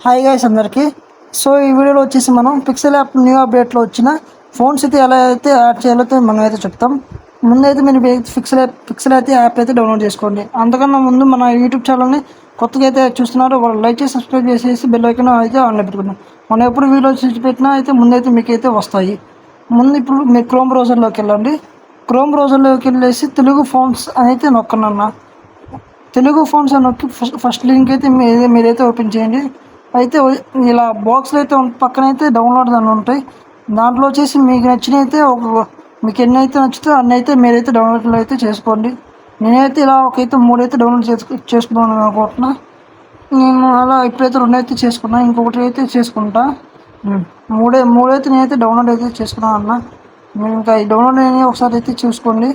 Hi guys అందరికీ. So ఈ వీడియోలో వచ్చేసి మనం పిక్సెల్ యాప్ న్యూ అప్డేట్లో వచ్చిన ఫోన్స్ అయితే ఎలా అయితే యాడ్ చేయాలో మనం అయితే చెప్తాం. ముందైతే మీరు పిక్సెల్ అయితే యాప్ అయితే డౌన్లోడ్ చేసుకోండి. అంతకన్నా ముందు మన యూట్యూబ్ ఛానల్ని కొత్తగా అయితే చూస్తున్నారు వాళ్ళు లైక్ చేసి సబ్స్క్రైబ్ చేసేసి బెల్ ఐకాన్ అయితే ఆన్లో పెట్టుకున్నాం. మనం ఎప్పుడు వీడియోస్ పెట్టినా అయితే ముందైతే మీకు అయితే వస్తాయి. ఇప్పుడు మీరు క్రోమ్ బ్రౌజర్లోకి వెళ్ళండి. క్రోమ్ బ్రౌజర్లోకి వెళ్ళేసి తెలుగు ఫోన్స్ అయితే నొక్కనన్నా. తెలుగు ఫోన్స్ అని నొక్కి ఫస్ట్ లింక్ అయితే మీరైతే ఓపెన్ చేయండి. అయితే ఇలా బాక్స్లో అయితే పక్కన అయితే డౌన్లోడ్ అని ఉంటాయి. దాంట్లో వచ్చేసి మీకు నచ్చినైతే మీకు ఎన్ని అయితే నచ్చితే అన్ని అయితే మీరైతే డౌన్లోడ్లో అయితే చేసుకోండి. నేనైతే ఇలా ఒకైతే 3 అయితే డౌన్లోడ్ చేసుకున్నాను అనుకుంటున్నా. నేను అలా ఇప్పుడైతే 2 అయితే చేసుకున్నా, ఇంకొకటి అయితే చేసుకుంటా. మూడైతే నేనైతే డౌన్లోడ్ అయితే చేసుకున్నాను అన్న. మీరు ఇంకా ఈ డౌన్లోడ్ అనేది ఒకసారి అయితే చూసుకోండి.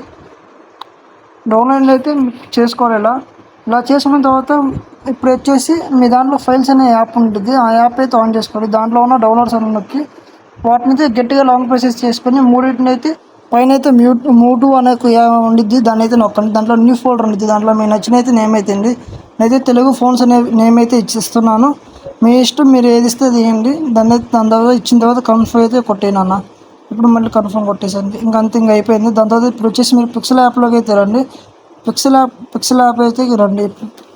డౌన్లోడ్ అయితే చేసుకోవాలి. ఇలా చేసుకున్న తర్వాత ఇప్పుడు వచ్చేసి మీ దాంట్లో ఫైల్స్ అనే యాప్ ఉంటుంది. ఆ యాప్ అయితే ఆన్ చేసుకోండి. దాంట్లో ఉన్న డౌన్లోడ్స్ అని నొక్కి వాటిని అయితే గట్టిగా లాంగ్ ప్రెసెస్ చేసుకొని మూడింటిని అయితే పైన అయితే మూటు అనే ఉండిద్ది, దాన్ని అయితే నొక్కండి. దాంట్లో న్యూ ఫోల్డర్ ఉంటుంది. దాంట్లో మీకు నచ్చిన అయితే నేమ్ అయితే అండి. నేనైతే తెలుగు ఫోన్స్ అనే నేమ్ అయితే ఇచ్చిస్తున్నాను. మీ ఇష్టం, మీరు ఏది ఇస్తే అది ఇవ్వండి. దాని తర్వాత ఇచ్చిన తర్వాత కన్ఫర్మ్ అయితే కొట్టేయను. ఇప్పుడు మళ్ళీ కన్ఫర్మ్ కొట్టేసండి. ఇంకా అయిపోయింది. దాని తర్వాత ఇప్పుడు వచ్చేసి మీరు పిక్సెల్ యాప్లోకి అయితే రండి. పిక్సెల్ యాప్ అయితే రండి.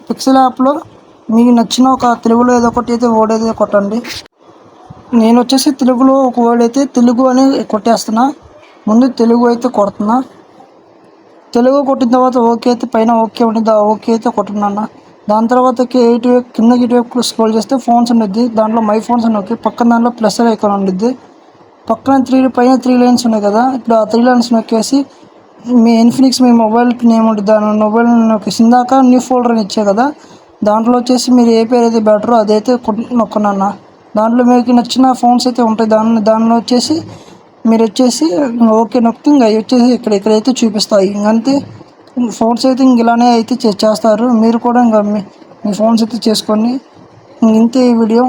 పిక్సెల్ యాప్లో మీకు నచ్చిన ఒక తెలుగులో ఏదో ఒకటి అయితే వర్డ్ అయితే కొట్టండి. నేను వచ్చేసి తెలుగులో ఒక వర్డ్ అయితే తెలుగు అని కొట్టేస్తున్నా. ముందు తెలుగు అయితే కొడుతున్నా. తెలుగు కొట్టిన తర్వాత ఓకే అయితే పైన ఓకే ఉంటుంది. ఓకే అయితే కొట్టున్నాను. దాని తర్వాత కిందకి ఇటువైపు స్క్రోల్ చేస్తే ఫోన్స్ ఉండిద్ది. దాంట్లో మై ఫోన్స్ అని ఓకే, పక్కన దాంట్లో ప్లస్ ఐకాన్ ఉండిద్ది. పైన 3 లైన్స్ ఉన్నాయి కదా. ఇప్పుడు ఆ 3 లైన్స్ నొక్కేసి మీ ఇన్ఫినిక్స్ మీ మొబైల్ నేమ్ ఉంటుంది. దాని మొబైల్ నొక్కేసి ఇందాక న్యూ ఫోల్డర్ అని ఇచ్చే కదా, దాంట్లో వచ్చేసి మీరు ఏ పేరు అయితే బెటరో అదైతే నొక్కనన్నా. దాంట్లో మీకు నచ్చిన ఫోన్స్ అయితే ఉంటాయి. దానిలో వచ్చేసి మీరు వచ్చేసి ఓకే నొక్కితే ఇంకా వచ్చేసి ఇక్కడైతే చూపిస్తాయి. ఇంకంతే ఫోన్స్ అయితే ఇలానే అయితే చేస్తారు. మీరు కూడా ఇంకా మీ ఫోన్స్ అయితే చేసుకోండి. ఇంతే ఈ వీడియో.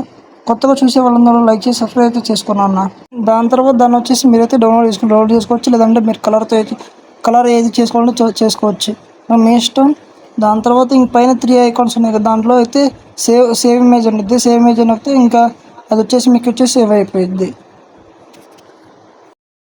కొత్తగా చూసే వాళ్ళందరూ లైక్ చేసి సబ్స్క్రైబ్ అయితే చేసుకున్నాను. దాని తర్వాత దాన్ని వచ్చేసి మీరైతే డౌన్లోడ్ చేసుకోవచ్చు. లేదంటే మీరు కలర్ ఏది చేసుకోవాలంటే చేసుకోవచ్చు, మీ ఇష్టం. దాని తర్వాత ఇంక పైన 3 ఐకాన్స్ ఉన్నాయి కదా, దాంట్లో అయితే సేవ్ ఇమేజ్ ఉంటుంది. సేవ్ ఇమేజ్ అని వస్తే ఇంకా అది వచ్చేసి మీకు సేవ్ అయిపోయింది.